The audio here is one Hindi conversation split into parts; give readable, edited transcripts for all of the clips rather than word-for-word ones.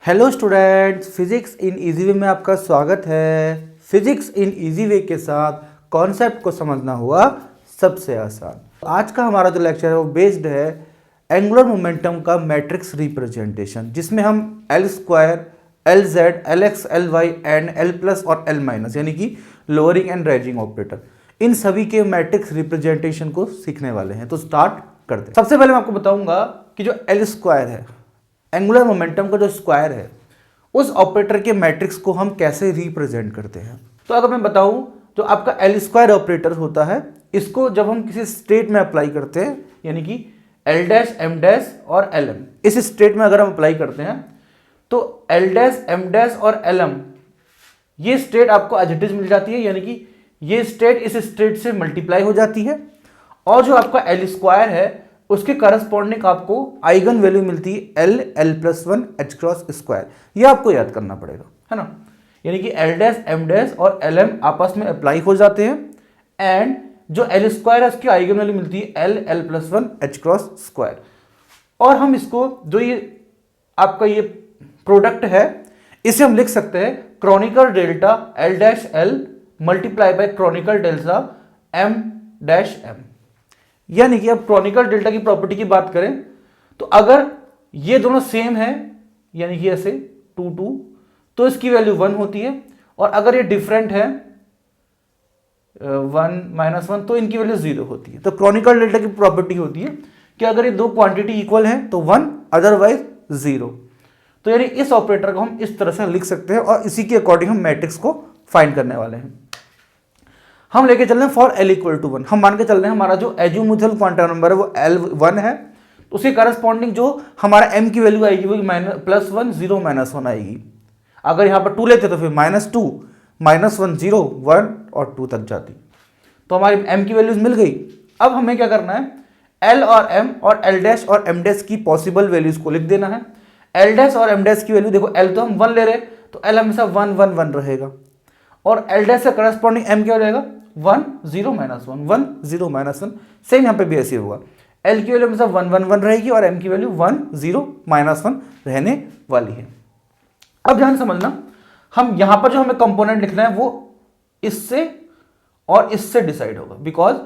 Hello students, physics in easy way में आपका स्वागत है। फिजिक्स इन इजी वे के साथ कॉन्सेप्ट को समझना हुआ सबसे आसान। आज का हमारा जो लेक्चर है वो बेस्ड है एंगुलर मोमेंटम का मैट्रिक्स रिप्रेजेंटेशन, जिसमें हम L square, L Z, L X, L Y and L plus और एल माइनस यानी कि लोअरिंग एंड राइजिंग ऑपरेटर, इन सभी के मैट्रिक्स रिप्रेजेंटेशन को सीखने वाले हैं। तो स्टार्ट करते हैं। सबसे पहले मैं आपको बताऊंगा कि जो एल स्क्वायर है, एंगुलर मोमेंटम का जो स्क्वायर है, उस ऑपरेटर के मैट्रिक्स को हम कैसे रिप्रेजेंट करते हैं। तो अगर मैं बताऊं, जो आपका एल स्क्वायर ऑपरेटर होता है, इसको जब हम किसी स्टेट में अप्लाई करते हैं, यानी कि एल डैश, एम डैश और एल एम, इस स्टेट में अगर हम अप्लाई करते हैं तो एल डैश, एम डैश और एल एम, ये स्टेट आपको एज इट इज मिल जाती है, यानी कि ये स्टेट इस स्टेट से मल्टीप्लाई हो जाती है। और जो आपका एल स्क्वायर है उसके करस्पॉन्डिंग आपको आइगन वैल्यू मिलती है L, L plus one, H cross square. ये आपको याद करना पड़ेगा, है ना। यानी कि एल डैश, एम डैश और एल एम आपस में अप्लाई हो जाते हैं एंड जो एल स्क्वायर है उसकी आइगन वैल्यू मिलती है L, L plus one, H cross square. और हम इसको जो ये आपका ये प्रोडक्ट है, इसे हम लिख सकते हैं Kronecker delta L dash L multiply by Kronecker delta M dash M. यानी कि अब क्रॉनिकल डेल्टा की प्रॉपर्टी की बात करें तो अगर ये दोनों सेम है, यानी कि ऐसे 2 2, तो इसकी वैल्यू 1 होती है। और अगर ये डिफरेंट है 1 -1, तो इनकी वैल्यू 0 होती है। तो क्रॉनिकल डेल्टा की प्रॉपर्टी होती है कि अगर ये दो क्वांटिटी इक्वल है तो 1, अदरवाइज 0। तो यानी इस ऑपरेटर को हम इस तरह से लिख सकते हैं और इसी के अकॉर्डिंग हम मैट्रिक्स को फाइंड करने वाले हैं। हम लेके चल रहे हैं फॉर एल इक्वल टू 1। हम मान के चल रहे हैं हमारा जो एजीमुथल क्वांटम नंबर है वो L1 है, तो उसके करस्पॉन्डिंग जो हमारा m की वैल्यू आएगी वो +1, 0, -1 आएगी। अगर यहाँ पर 2 लेते तो फिर -2, -1, 0, 1 और 2 तक जाती। तो हमारी m की वैल्यूज मिल गई। अब हमें क्या करना है, l और m और l डैश और m डैश की पॉसिबल वैल्यूज को लिख देना है। l डैश और m डैश की वैल्यू देखो, l तो हम 1 ले रहे तो l हमेशा 1 1 1 रहेगा, और l डैश से करस्पॉन्डिंग m क्या हो जाएगा 1 0 -1, 1 0 -1। सेम यहाँ पे भी ऐसे होगा, L की वैल्यू हमेशा 1 1 1 रहेगी और M की वैल्यू 1 0 -1 रहने वाली है। अब ध्यान समझना, हम यहाँ पर जो हमें कंपोनेंट लिखना है वो इससे और इससे डिसाइड होगा, बिकॉज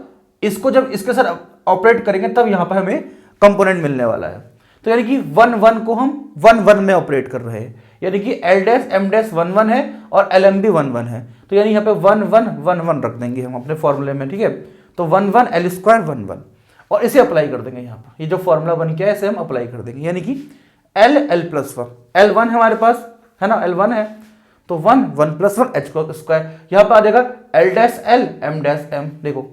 इसको जब इसके साथ ऑपरेट करेंगे तब यहाँ पर हमें कंपोनेंट मिलने वाला है। तो यानी कि 1 1 को हम 1 1 में ऑपरेट कर रहे हैं, यानी कि L डैश, M डैश 1 1 है और L M भी 1 1 है। तो यानी यहाँ पे 1 1 1 1 रख देंगे हम अपने फॉर्मूले में, ठीक है। तो 1 1 L स्क्वायर 1 1 और इसे अप्लाई कर देंगे यहाँ पर। ये जो फॉर्मूला बन गया है इसे हम अप्लाई कर देंगे, यानी कि L L प्लस 1, L1 है हमारे पास, है ना, L1 है तो 1 1 प्लस 1 एच स्क्वायर। यहाँ पर आ जाएगा L dash L, M dash M। देखो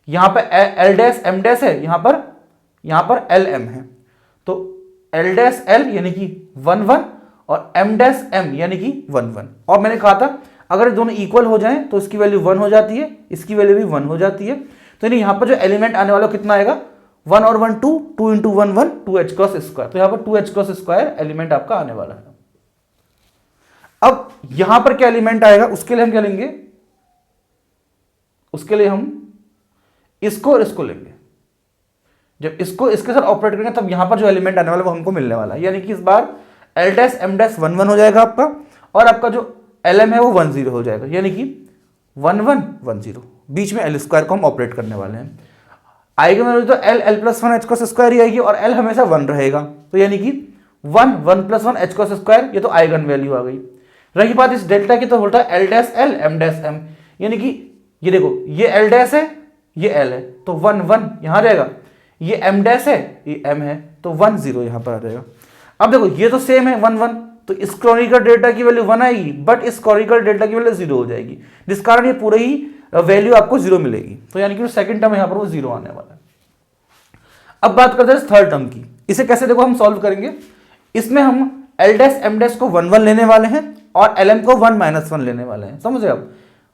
यहाँ पे L डैश M डैश है, यहाँ पर L M है, तो L डैश L यानी कि 1 1 और M डैश M यानी कि 1 1। और मैंने कहा था अगर दोनों इक्वल हो जाएं तो इसकी वैल्यू 1 हो जाती है, इसकी वैल्यू भी 1 हो जाती है। तो यानी यहाँ पर जो एलिमेंट आने वाला कितना आएगा, 1 और 1 2, 2 × 1 1, 2 h क्रॉस स्क्वायर। तो यहाँ पर 2 h क्रॉस स्क्वायर एलिमेंट आपका आने वाला है। अब यहां पर क्या एलिमेंट आएगा, उसके लिए हम क्या लेंगे, उसके लिए हम इसको और इसको लेंगे। जब इसको इसके साथ ऑपरेट करेंगे तब यहां पर जो एलिमेंट आने वाला है वो हमको मिलने वाला है। यानी कि इस बार L डैश M डैश 1 1 हो जाएगा आपका, और आपका जो LM है वो 1 0 हो जाएगा, यानी कि 1 1 1 0। बीच में L स्क्वायर को हम ऑपरेट करने वाले हैं। आइगन वैल्यू तो L L plus 1 H cross square ही आएगी और L हमेशा 1 रहेगा, तो यानी कि 1 1 प्लस 1 एच क्रॉस स्क्वायर, ये तो आइगन वैल्यू आ गई। रही बात इस डेल्टा की, तो होता है L dash L, M dash M, यानी कि ये देखो ये L डैश है, ये L है, तो 1 1 यहां रहेगा, ये M डैश है, ये M है, तो 1 0 यहां पर आ जाएगा। अब देखो ये तो सेम है 1 1, तो इस क्रॉनिकल डेल्टा की वैल्यू 1 आएगी, बट इस क्रॉनिकल डेल्टा की वैल्यू 0 हो जाएगी, जिस कारण ये पूरी ही वैल्यू आपको 0 मिलेगी। तो यानी कि सेकंड टर्म यहां पर वो 0 आने वाला है। अब बात करते हैं थर्ड टर्म की। इसे कैसे देखो हम सॉल्व करेंगे, इसमें हम L डैश M डैश को 1 1 लेने वाले हैं और LM को 1 -1 लेने वाले हैं। समझे आप,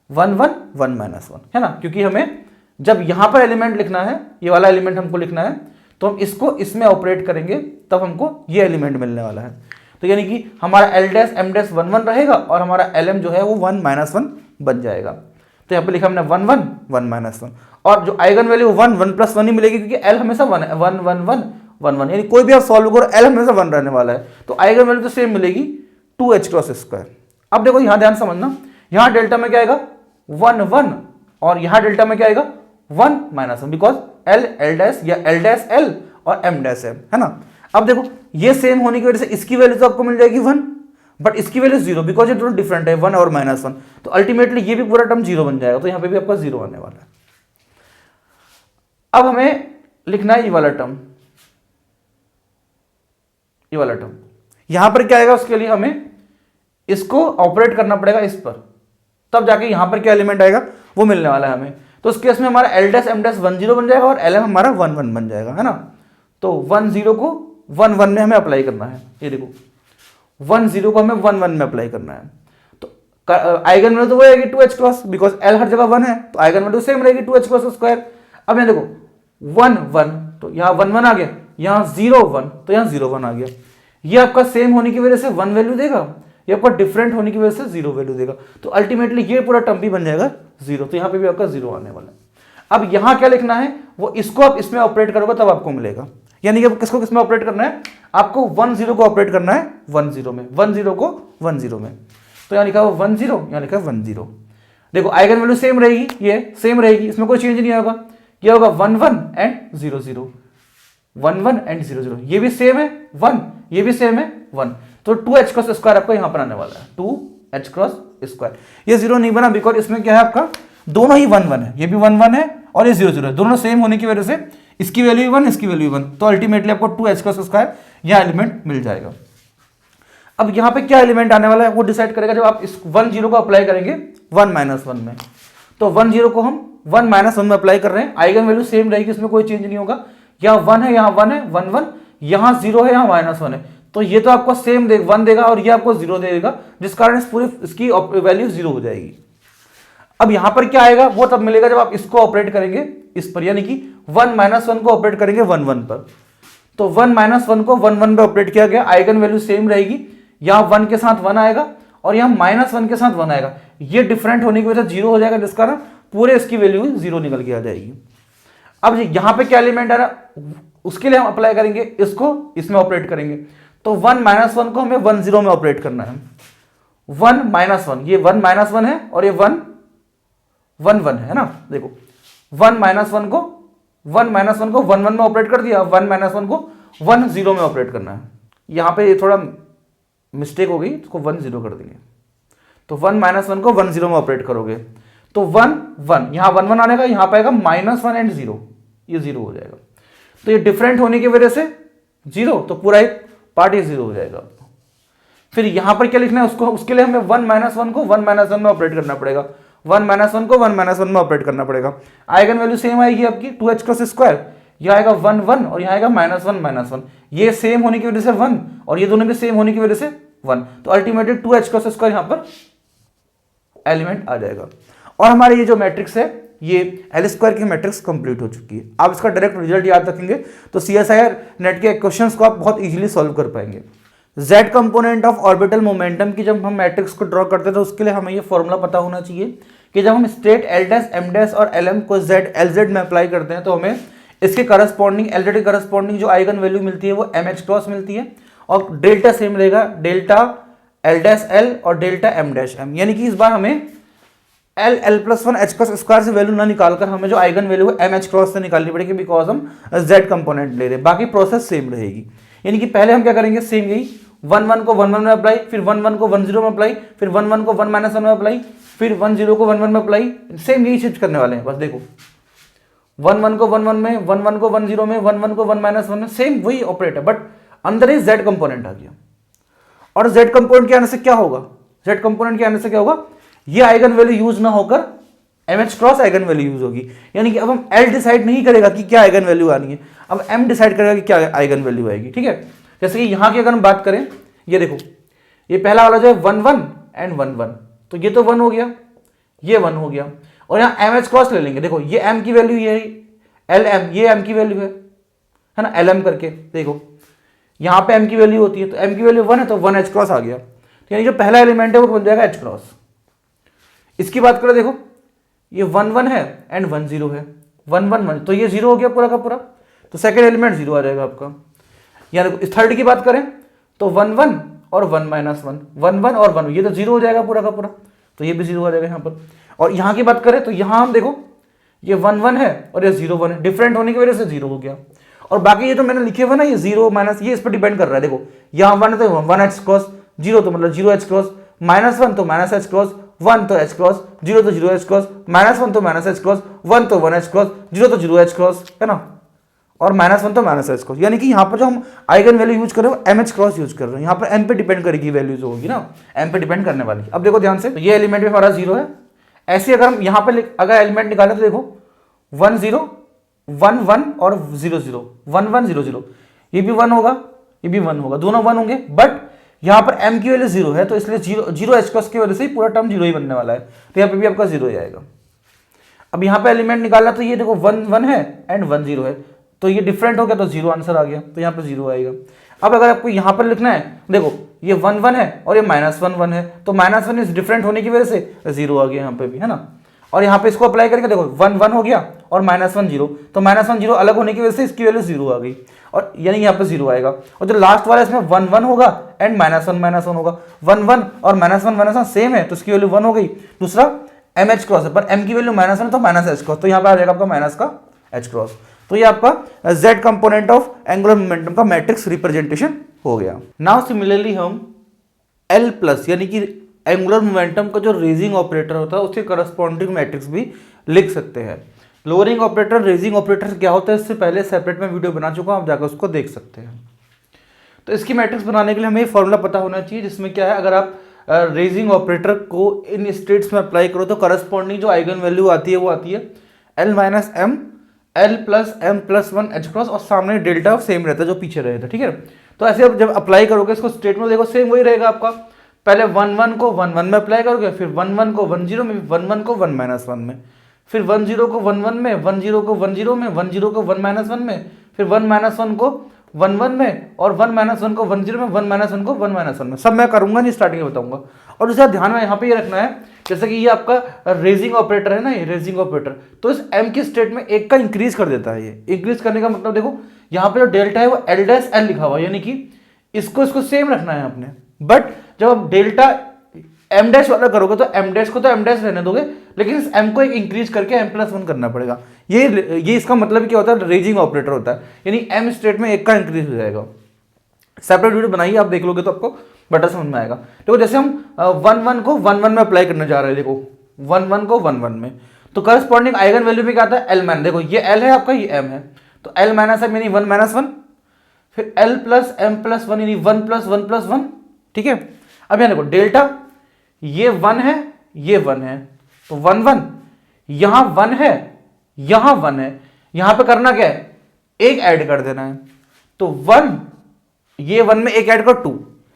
1 1 1 -1, है ना, क्योंकि हमें जब यहां पर एलिमेंट लिखना है, ये वाला एलिमेंट हमको लिखना है, तो हम इसको इसमें ऑपरेट करेंगे तब हमको ये एलिमेंट मिलने वाला है। तो यानी कि हमारा L डैश M डैश 1 1 रहेगा और हमारा LM जो है वो 1 -1 बन जाएगा। तो यहाँ पे लिखा हमने 1 1 1 -1, और जो आइगन वैल्यू 1 1 प्लस 1 ही मिलेगी, क्योंकि L हमेशा 1 1 1 1 1 1, यानी कोई भी आप सॉल्व करो L हमेशा 1 रहने वाला है, तो आइगन वैल्यू तो सेम मिलेगी। 2h×2। अब देखो यहां ध्यान समझना, यहां डेल्टा में क्या आएगा 1 1 और यहां डेल्टा में क्या आएगा 1 -1 बिकॉज L L डैश या L डैश L और M डैश M है ना। अब देखो ये सेम होने की वजह से इसकी वैल्यू तो आपको मिल जाएगी 1 बट इसकी वैल्यू 0 बिकॉज ये दोनों डिफरेंट है 1 और -1, तो अल्टीमेटली ये भी पूरा टर्म 0 बन जाएगा, तो यहां पे भी आपका 0 आने वाला है। अब हमें लिखना है ये वाला टर्म, ये वाला टर्म यहां पर क्या आएगा, उसके लिए हमें इसको ऑपरेट करना पड़ेगा इस पर, तब जाके यहां पर क्या एलिमेंट आएगा वो मिलने वाला है हमें। तो उस केस में हमारा L डैश M डैश 1 0 बन जाएगा और LM हमारा 1 1 बन जाएगा, है ना। तो 1 0 को 1 1 में हमें अप्लाई करना है, ये देखो 1 0 को हमें 1 1 में अप्लाई करना है। तो आइगन वैल्यू तो वो आएगी 2h× बिकॉज L हर जगह 1 है, तो आइगन वैल्यू सेम रहेगी 2h²। अब यहाँ देखो 1 1 तो यहाँ 1 1 आ गया, यहाँ 0 1 तो यहाँ 0 1 आ गया। ये आपका सेम होने की वजह से 1 वैल्यू देगा, ये आपका डिफरेंट होने की वजह से 0 वैल्यू देगा, तो अल्टीमेटली ये पूरा टर्म भी बन जाएगा 0, तो यहाँ पे भी आपका 0 आने वाला है। अब यहाँ क्या लिखना है, वो इसको आप इसमें ऑपरेट करोगे तब आपको मिलेगा, यानी कि किसको किसमें ऑपरेट करना है, आपको 1 0 को ऑपरेट करना है 1 0 में, 1 0 को 1 0 में। तो यहाँ लिखा हुआ 1 0, यहाँ लिखा 1 0। देखो आइगन वैल्यू सेम रहेगी, ये सेम रहेगी, इसमें कोई चेंज नहीं होगा, ये होगा 1 1 एंड 0 0, 1 1 एंड 0 0, ये भी सेम है 1, ये भी सेम है 1, तो 2h² आपको यहां पर आने वाला है 2h²। ये 0 नहीं बना बिकॉज इसमें क्या है, आपका दोनों ही 1 1 है, ये भी 1 1 है और ये 0 0 है, दोनों सेम होने की वजह से इसकी वैल्यू 1 इसकी वैल्यू 1, तो अल्टीमेटली आपको 2h² यह एलिमेंट मिल जाएगा। अब यहां पे क्या एलिमेंट आने वाला है वो डिसाइड करेगा जब आप इस 1 0 को अप्लाई करेंगे 1 -1 में। तो 1 0 को हम 1 -1 में अप्लाई कर रहे हैं, आइगन वैल्यू सेम रहेगी, इसमें कोई चेंज नहीं होगा, यहाँ 1 है यहाँ 1 है 1 1, यहाँ 0 है यहाँ -1 है, तो ये तो आपको सेम 1 देगा और ये आपको 0 देगा, जिस कारण इस पूरी इसकी वैल्यू 0 हो जाएगी। अब यहां पर क्या आएगा वो तब मिलेगा जब आप इसको ऑपरेट करेंगे इस पर, यानी कि 1 -1 को ऑपरेट करेंगे 1 1 पर। तो 1 -1 को 1 1 पे ऑपरेट किया गया, आइगन वैल्यू सेम रहेगी, यहां 1 के साथ 1 आएगा और यहां -1 के साथ 1 आएगा, ये डिफरेंट होने की वजह से 0 हो जाएगा, जिस कारण पूरे इसकी वैल्यू 0 निकल के आ जाएगी। अब यहां पर क्या एलिमेंट आ रहा, उसके लिए हम अप्लाई करेंगे इसको, इसमें ऑपरेट करेंगे, तो 1 -1 को हमें 1 0 में ऑपरेट करना है, 1 -1, ये 1 -1 है और ये 1 1 1 है ना। देखो 1 -1 को 1 1 में ऑपरेट कर दिया, 1 -1 को 1 0 में ऑपरेट करना है। यहां पे ये थोड़ा मिस्टेक हो गई, इसको 1 0 कर देंगे, तो 1 -1 को 1 0 में ऑपरेट करोगे तो 1 1, यहां 1 1 आने का, यहां पाएगा -1 एंड 0, ये 0 हो जाएगा, तो ये डिफरेंट होने की वजह से 0, तो पूरा एक पार्ट ये 0 हो जाएगा। फिर यहां पर क्या लिखना है उसको, उसके लिए हमें 1 -1 को 1 -1 में ऑपरेट करना पड़ेगा, 1 -1 को 1 -1 में ऑपरेट करना पड़ेगा। आइगन वैल्यू सेम आएगी आपकी 2h², यह आएगा 1 1 और यह आएगा -1 -1, ये सेम होने की वजह से 1 और ये दोनों भी सेम होने की वजह से 1, तो अल्टीमेटली 2h² यहां पर एलिमेंट आ जाएगा। और हमारे ये जो मैट्रिक्स है ये L² की मैट्रिक्स कंप्लीट हो चुकी है। आप इसका डायरेक्ट रिजल्ट याद रखेंगे तो CSIR नेट के क्वेश्चंस को आप बहुत इजीली सॉल्व कर पाएंगे। Z component of orbital momentum की जब हम मैट्रिक्स को ड्रॉ करते हैं तो उसके लिए हमें ये फॉर्मूला पता होना चाहिए कि जब हम state L dash M dash और LM को LZ में अप्लाई करते हैं तो हमें इसके करस्पॉन्डिंग LZ के करस्पॉन्डिंग जो आइगन वैल्यू मिलती है वो MH× मिलती है और डेल्टा सेम रहेगा, डेल्टा L डैश L और डेल्टा M डैश M, यानी कि इस बार हमें L+1 h² से वैल्यू ना निकालकर हमें जो आइगन वैल्यू है MH× से निकालनी पड़ेगी, बिकॉज हम Z कंपोनेंट ले रहे हैं, बाकी प्रोसेस सेम रहेगी। यानी कि पहले हम क्या करेंगे, सेम यही 1 1 को 1 1 में अप्लाई, फिर 1 1 को 1 0 में अप्लाई, फिर 1 1 को 1 -1 में अप्लाई, फिर 1 0 को 1 1 में अप्लाई, सेम यही चीज करने वाले हैं। बस देखो 1 1 को 1 1 में, 1 1 को 1 0 में, 1 1 को 1 -1 में, सेम वही ऑपरेट है, बट अंदर ही Z कंपोनेंट आ गया। और Z कंपोनेंट के आने से क्या होगा, Z कंपोनेंट के आने से क्या होगा, ये आइगन वैल्यू यूज ना होकर MH× आइगन वैल्यू यूज होगी। यानी कि अब हम L डिसाइड नहीं करेगा कि क्या आइगन वैल्यू आनी है, अब M डिसाइड करेगा कि क्या आइगन वैल्यू आएगी। ठीक है, जैसे कि यहां की अगर हम बात करें, ये देखो ये पहला वाला जो है 1 1 एंड 1 1, तो ये तो 1 हो गया, ये 1 हो गया, और यहाँ MH× ले लेंगे। देखो ये M की वैल्यू ये LM, ये M की वैल्यू है ना, LM करके देखो यहाँ पे M की वैल्यू होती है, तो M की वैल्यू 1 है तो 1h× आ गया, तो यानी जो पहला एलिमेंट है वो बन जाएगा H×। इसकी बात करो, देखो ये 1 1 है एंड 1 0 है, 1 1 1, तो ये 0 हो गया पूरा का पूरा, तो सेकंड एलिमेंट 0 आ जाएगा आपका। या देखो इस थर्ड की बात करें तो 1 1 और 1 माइनस 1, 1 1 और 1, ये तो जीरो हो जाएगा पूरा का पूरा, तो ये भी जीरो हो जाएगा यहाँ पर। और यहाँ की बात करें तो यहाँ हम देखो ये 1 1 है और ये 0 1 है, डिफरेंट होने की वजह से जीरो हो गया। और बाकी ये जो मैंने लिखे हुए ना ये जीरो माइनस, ये इस पर डिपेंड कर रहा है। देखो यहाँ 1 है तो 1 एच क्रॉस, 0 तो मतलब 0 एच क्रॉस, -1 तो माइनस एच क्रॉस, 1 तो एच क्रॉस, 0 तो 0 एच क्रॉस, -1 तो माइनस एच क्रॉस, 1 तो 1 एच क्रॉस, 0 तो 0 एच क्रॉस, है ना, और -1 तो माइनस एच क्रॉस। यानी कि यहाँ पर जो हम आइगन वैल्यू यूज कर रहे हैं एम एच क्रॉस यूज कर रहे हैं। यहाँ पर एम पे डिपेंड करेगी वैल्यू जो होगी ना, एम पे डिपेंड करने वाली। अब देखो ध्यान से, ये एलिमेंट भी हमारा 0 है। ऐसे अगर हम यहाँ पर अगर एलिमेंट निकालें तो देखो 1 0 1 1 और 0 0, 1 1 0 0, ये भी 1 होगा, ये भी 1 होगा, दोनों 1 होंगे। बट यहाँ पर m की वैल्यू 0 है तो इसलिए 0 एच क्रॉस की वजह से पूरा टर्म 0 ही बनने वाला है, तो यहाँ पे भी आपका 0 ही आएगा। अब यहाँ पे एलिमेंट निकाला तो ये देखो 1 1 है एंड 1 0 है, तो ये डिफरेंट हो गया तो 0 आंसर आ गया, तो यहाँ पे 0 आएगा। अब अगर आपको यहाँ पर लिखना है, देखो ये 1 1 है और ये -1 1 है, तो -1 इस डिफरेंट होने की वजह से 0 आ गया यहाँ पे भी, है ना। और यहाँ पे इसको अप्लाई करके देखो 1 1 हो गया और -1 0, तो -1 0 अलग होने की वजह से इसकी वैल्यू 0 आ गई, और यानी यहाँ पे 0 आएगा। और जो लास्ट वाला इसमें 1 1 होगा एंड -1 होगा, 1 1 और -1 सेम है तो इसकी वैल्यू 1 हो गई। दूसरा एम एच क्रॉस है, पर एम की वैल्यू -1 है तो माइनस एच क्रॉस, तो यहाँ पे आ जाएगा आपका माइनस का एच क्रॉस। तो ये आपका z component of angular momentum का मैट्रिक्स रिप्रेजेंटेशन हो गया। नाउ सिमिलरली हम L प्लस यानी कि एंगुलर मोमेंटम का जो रेजिंग ऑपरेटर होता है उसके करस्पॉन्डिंग मैट्रिक्स भी लिख सकते हैं। लोअरिंग ऑपरेटर रेजिंग ऑपरेटर क्या होता है इससे पहले सेपरेट में वीडियो बना चुका हूं, आप जाकर उसको देख सकते हैं। तो इसकी मैट्रिक्स बनाने के लिए हमें फॉर्मूला पता होना चाहिए, जिसमें क्या है, अगर आप रेजिंग ऑपरेटर को इन स्टेट्स में अप्लाई करो तो करस्पॉन्डिंग जो आइगन वैल्यू आती है वो आती है L minus M L plus M plus 1 H cross, और सामने डेल्टा सेम रहता है जो पीछे रहता है, ठीक है। तो ऐसे आप जब अप्लाई करोगे इसको स्टेट में, देखो सेम वही रहेगा आपका, पहले 1 1 को 1 1 में अप्लाई करोगे, फिर 1 1 को 1 0 में, 1 1 को 1 माइनस 1 में, फिर 1 0 को 1 1 में, 1 0 को 1 0 में, 1 0 को 1 माइनस 1 में, फिर 1 माइनस 1 को 1 1 में, और 1 माइनस 1 को 1 0 में, 1 माइनस 1 को 1 माइनस 1 में। सब मैं करूंगा नहीं, स्टार्टिंग में बताऊंगा। और दूसरा ध्यान में यहाँ पे ये रखना है, जैसे कि ये आपका रेजिंग ऑपरेटर है ना, ये रेजिंग ऑपरेटर, तो इस m की स्टेट में एक का इंक्रीज कर देता है। ये इंक्रीज करने का मतलब देखो यहाँ पे जो डेल्टा है वो L डैश L लिखा हुआ है, यानी कि इसको सेम रखना है आपने। बट जब आप डेल्टा m डैश वाला करोगे तो m डैश को तो m डैश रहने दोगे, लेकिन इस m को एक इंक्रीज करके m प्लस 1 करना पड़ेगा। ये इसका मतलब क्या होता है, रेजिंग ऑपरेटर होता है, यानी m स्टेट में एक का इंक्रीज हो जाएगा। सेपरेट वीडियो बनाइए, आप देख लोगे तो आपको बड़ा समझ में आएगा। देखो जैसे हम 1 1 को 1 1 में अप्लाई करने जा रहे हैं, देखो 1 1 को 1 1 में, तो करस्पॉन्डिंग आइगन वैल्यू भी क्या आता है L माइनस, देखो ये L है आपका, ये M है, तो L माइनस M यानी 1 माइनस 1, फिर L प्लस M प्लस 1 यानी 1 प्लस 1 प्लस 1, ठीक है। अब यहाँ देखो डेल्टा ये 1 है, ये 1 है, तो 1 1 यहाँ 1 है, यहाँ 1 है, यहाँ पे करना क्या है, एक ऐड कर देना है, तो 1 ये 1 में एक ऐड कर 2,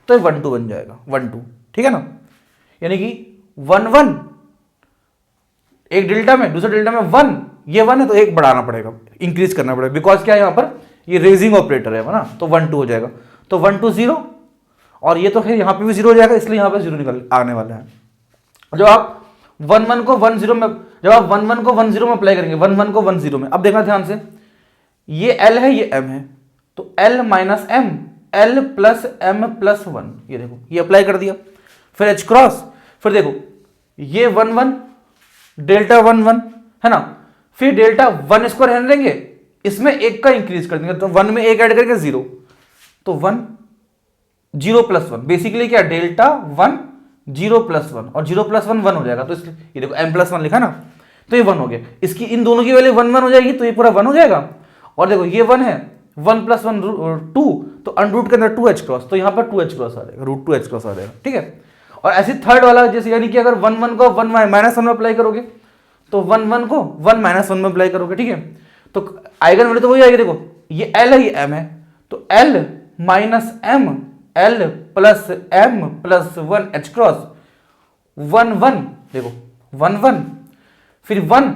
तो 1 2 बन जाएगा, 1 2, ठीक है ना। यानी कि 1 1 एक डेल्टा में, दूसरे डेल्टा में 1, ये 1 है तो एक बढ़ाना पड़ेगा, इंक्रीज करना पड़ेगा, बिकॉज क्या है यहाँ पर ये रेजिंग ऑपरेटर है ना, तो 1 2 हो जाएगा, तो 1 2 0, और ये तो फिर यहाँ पे भी 0 हो जाएगा, इसलिए यहाँ पे 0 निकल आने वाला है। जब आप 1 1 को 1 0 में, जब आप 1 1 को 1 0 में अप्लाई करेंगे, 1 1 को 1 0 में, अब देखना ध्यान से, ये L है, ये M है, तो L minus M, L plus M plus 1, ये देखो ये अप्लाई कर दिया, फिर H क्रॉस, फिर देखो ये 1 1 डेल्टा 1 1 है ना, फिर डेल्टा 1 इसको रहने देंगे, इसमें एक का इंक्रीज कर देंगे, तो 1 में एक ऐड करके 0, तो 1 0 प्लस 1, बेसिकली क्या डेल्टा 1 0 प्लस 1, और 0 प्लस 1 1 हो जाएगा, तो इसलिए ये देखो M प्लस 1 लिखा ना, तो ये 1 हो गया, इसकी इन दोनों की वैल्यू 1 1 हो जाएगी, तो ये पूरा 1 हो जाएगा। और देखो ये 1 है, 1 प्लस 1 2, तो अंडरूट के अंदर 2h क्रॉस, तो यहाँ पर 2h क्रॉस आ जाएगा, रूट 2h क्रॉस आ जाएगा, ठीक है। और ऐसे थर्ड वाला जैसे, यानी कि अगर 1 1 को 1 माइनस 1 में अप्लाई करोगे, तो 1 1 को 1 माइनस 1 में अप्लाई करोगे, ठीक है। तो आइगन वैल्यू तो वही आएगी, देखो ये L है, ये M है, तो L minus M, L plus M plus 1 H cross 1 1, देखो 1 1, फिर 1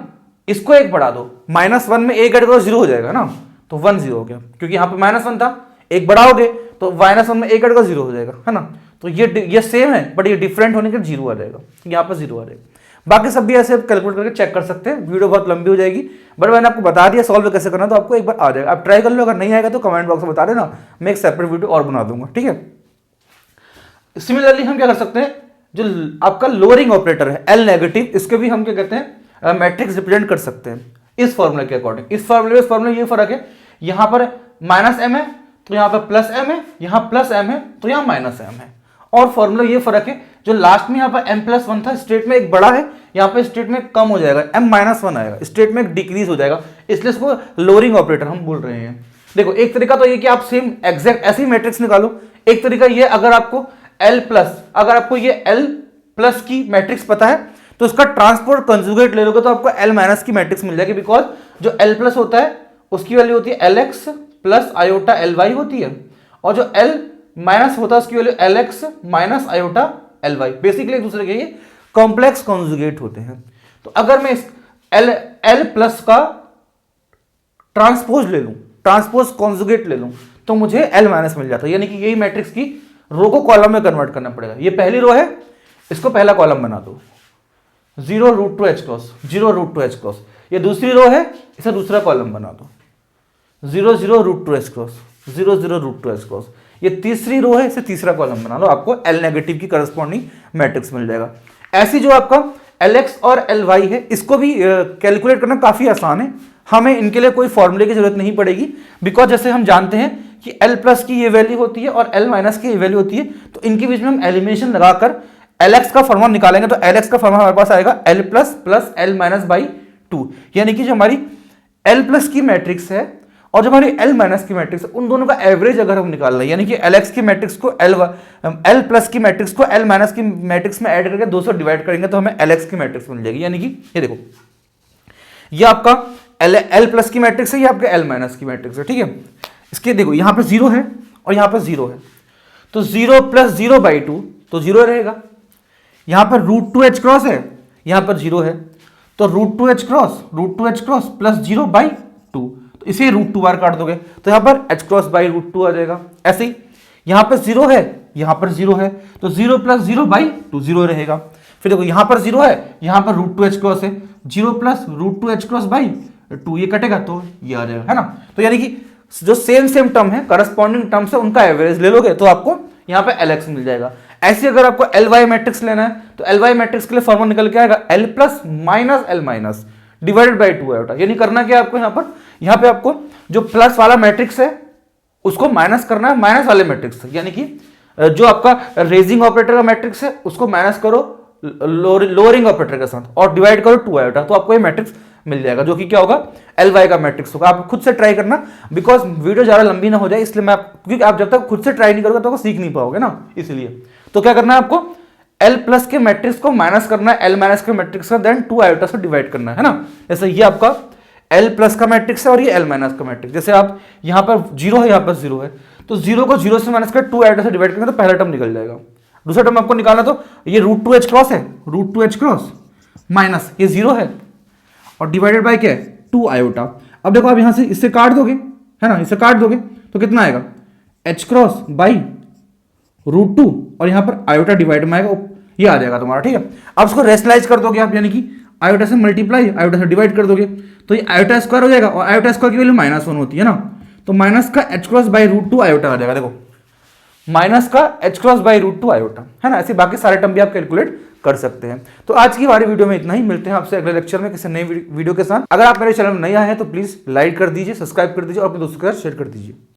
इसको एक बढ़ा दो, माइनस 1 में एक ऐड करो 0 हो जाएगा ना, तो 1 0 हो गया, क्योंकि यहाँ पे माइनस 1 था, एक बढ़ाओगे तो माइनस 1 में एक ऐड करो 0 हो जाएगा, है ना। तो ये सेम है, बट ये डिफरेंट होने के 0 आ जाएगा, यहाँ पर 0 आ जाएगा। बाकी सब भी ऐसे आप कैलकुलेट करके चेक कर सकते हैं, वीडियो बहुत लंबी हो जाएगी, बट मैंने आपको बता दिया सॉल्व कैसे करना, तो आपको एक बार आ जाएगा, आप ट्राई कर लो, अगर नहीं आएगा तो कमेंट बॉक्स में बता देना, मैं एक सेपरेट वीडियो और बना दूंगा, ठीक है। सिमिलरली हम क्या कर सकते हैं, जो आपका लोअरिंग ऑपरेटर है एल नेगेटिव, इसके भी हम क्या कहते हैं मैट्रिक्स रिप्रेजेंट कर सकते हैं इस फॉर्मूले के अकॉर्डिंग। इस फॉर्मूले ये फर्क है, यहां पर माइनस एम है तो यहां पर प्लस एम है, यहां प्लस एम है तो यहां माइनस एम है। और फॉर्मूला ये फर्क है, जो लास्ट में यहां पर m प्लस वन था स्टेट में एक बड़ा है, यहां पर स्टेट में कम हो जाएगा, m माइनस वन आएगा, स्टेट में एक डिक्रीज हो जाएगा, इसलिए इसको लोअरिंग ऑपरेटर हम बोल रहे हैं। देखो एक तरीका तो ये कि आप सेम एग्जैक्ट ऐसे ही मैट्रिक्स निकालो, एक तरीका ये अगर आपको L प्लस, अगर आपको ये L प्लस की मैट्रिक्स पता है तो इसका ट्रांसपोर्ट कंजुगेट ले लोगे तो आपको L माइनस की मैट्रिक्स मिल जाएगी, बिकॉज जो L प्लस होता है उसकी वैल्यू होती है LX प्लस आयोटा LY होती है, और जो L माइनस होता है उसकी value LX minus iota LY। Basically एक दूसरे के ये कॉम्प्लेक्स कॉन्जुगेट होते हैं। तो अगर मैं इस L प्लस का ट्रांसपोज ले लूं, ट्रांसपोज कॉन्जुगेट ले लूं, तो मुझे L माइनस मिल जाता है, यानी कि यही मैट्रिक्स की रो को कॉलम में कन्वर्ट करना पड़ेगा। ये पहली रो है, इसको पहला कॉलम बना दो, 0 root two H cross, 0 root two H cross. ये दूसरी रो है, इसे दूसरा कॉलम बना दो, 0 0 root two H cross, 0 0 root two H cross. ये तीसरी रो है, इसे तीसरा कॉलम बना लो, आपको L नेगेटिव की करस्पॉन्डिंग मैट्रिक्स मिल जाएगा। ऐसी जो आपका LX और LY है, इसको भी कैलकुलेट करना काफी आसान है, हमें इनके लिए कोई फॉर्मूले की जरूरत नहीं पड़ेगी, बिकॉज जैसे हम जानते हैं कि L प्लस की ये वैल्यू होती है और L माइनस की ये वैल्यू होती है, तो इनके बीच में हम एलिमिनेशन लगाकर LX का फॉर्मूला निकालेंगे, तो LX का फॉर्मूला हमारे पास आएगा L plus plus L minus by 2, यानी कि जो हमारी L प्लस की मैट्रिक्स है और जो हमारी L माइनस की मैट्रिक्स है, उन दोनों का एवरेज अगर हम निकाल रहे हैं, यानी कि LX की मैट्रिक्स को L प्लस की मैट्रिक्स को L माइनस की मैट्रिक्स में ऐड करके 200 डिवाइड करेंगे तो हमें LX की मैट्रिक्स मिल जाएगी। यानी कि ये देखो, ये आपका L प्लस की मैट्रिक्स है, ये आपके L माइनस की मैट्रिक्स है, ठीक है। इसके देखो यहाँ पे 0 है और यहाँ पर 0 है, तो 0 प्लस 0 बाई 2 तो 0 रहेगा। यहाँ पर रूट टू एच क्रॉस है, यहाँ पर 0 है, तो root two H cross plus 0 by 2, तो इसे रूट 2 बार काट दोगे तो यहाँ पर एच क्रॉस बाई रूट 2 आ जाएगा। ऐसे ही यहाँ पर 0 है, यहाँ पर 0 है, तो 0 प्लस 0 बाई 2 0 रहेगा। फिर देखो यहाँ पर 0 है, यहाँ पर रूट टू एच क्रॉस है, 0 plus root two H cross by 2, ये कटेगा तो ये आ जाएगा, है ना। तो यानी कि जो सेम टर्म है, करस्पॉन्डिंग टर्म्स है, उनका एवरेज ले लोगे तो आपको यहाँ पे LX मिल जाएगा। ऐसे अगर आपको LY मैट्रिक्स लेना है तो LY मैट्रिक्स के लिए फॉर्मूला निकल के आएगा L plus minus L minus divided by 2 iota. यानी करना क्या आपको, यहाँ पे आपको जो प्लस वाला मैट्रिक्स है उसको माइनस करना है माइनस वाले मैट्रिक्स से, यानी कि जो आपका रेजिंग ऑपरेटर का मैट्रिक्स है उसको माइनस करो लोअरिंग ऑपरेटर के साथ और डिवाइड करो 2 आयोटा, तो आपको ये मैट्रिक्स मिल जाएगा, जो कि क्या होगा LY का मैट्रिक्स होगा। आप खुद से ट्राई करना, बिकॉज वीडियो ज्यादा लंबी ना हो जाए, इसलिए क्योंकि आप जब तक खुद से ट्राई नहीं करोगे तो सीख नहीं पाओगे ना, इसलिए। तो क्या करना है आपको, L प्लस के मैट्रिक्स को माइनस करना है L माइनस के मैट्रिक्स का, देन 2 आयोटा से डिवाइड करना है ना। जैसे ये आपका L प्लस का मैट्रिक्स है और ये L माइनस का मैट्रिक्स, जैसे आप यहाँ पर 0 है, यहाँ पर 0 है, तो 0 को 0 से माइनस कर 2 आयोटा से डिवाइड करेंगे तो पहला टर्म निकल जाएगा। दूसरा टर्म आपको निकालना, तो ये रूट टू एच क्रॉस है, root two H cross minus ये 0 है और डिवाइडेड बाय क्या है 2 आयोटा। अब देखो आप यहां से इससे काट दोगे, है ना, इससे काट दोगे तो कितना आएगा एच क्रॉस बाई रूट 2 और यहां पर आयोटा डिवाइड में आएगा, ये आ जाएगा तुम्हारा, ठीक है। अब इसको रेशनलाइज कर दोगे आप, यानी कि आयोटा से मल्टीप्लाई आयोटा से डिवाइड कर दोगे तो ये आयोटा स्क्वायर हो जाएगा, और आयोटा स्क्वायर की वैल्यू -1 होती है ना, तो माइनस का h cross by root 2 iota आ जाएगा। देखो माइनस का h cross by root 2 iota, है ना। ऐसे बाकी सारे टर्म भी आप कैलकुलेट कर सकते हैं। तो आज की हमारी वीडियो में इतना ही, मिलते हैं आपसे अगले लेक्चर में किसी नई वीडियो के साथ। अगर आप मेरे चैनल में नए आए हैं तो प्लीज लाइक कर दीजिए, सब्सक्राइब कर दीजिए और अपने दोस्तों के साथ शेयर कर दीजिए।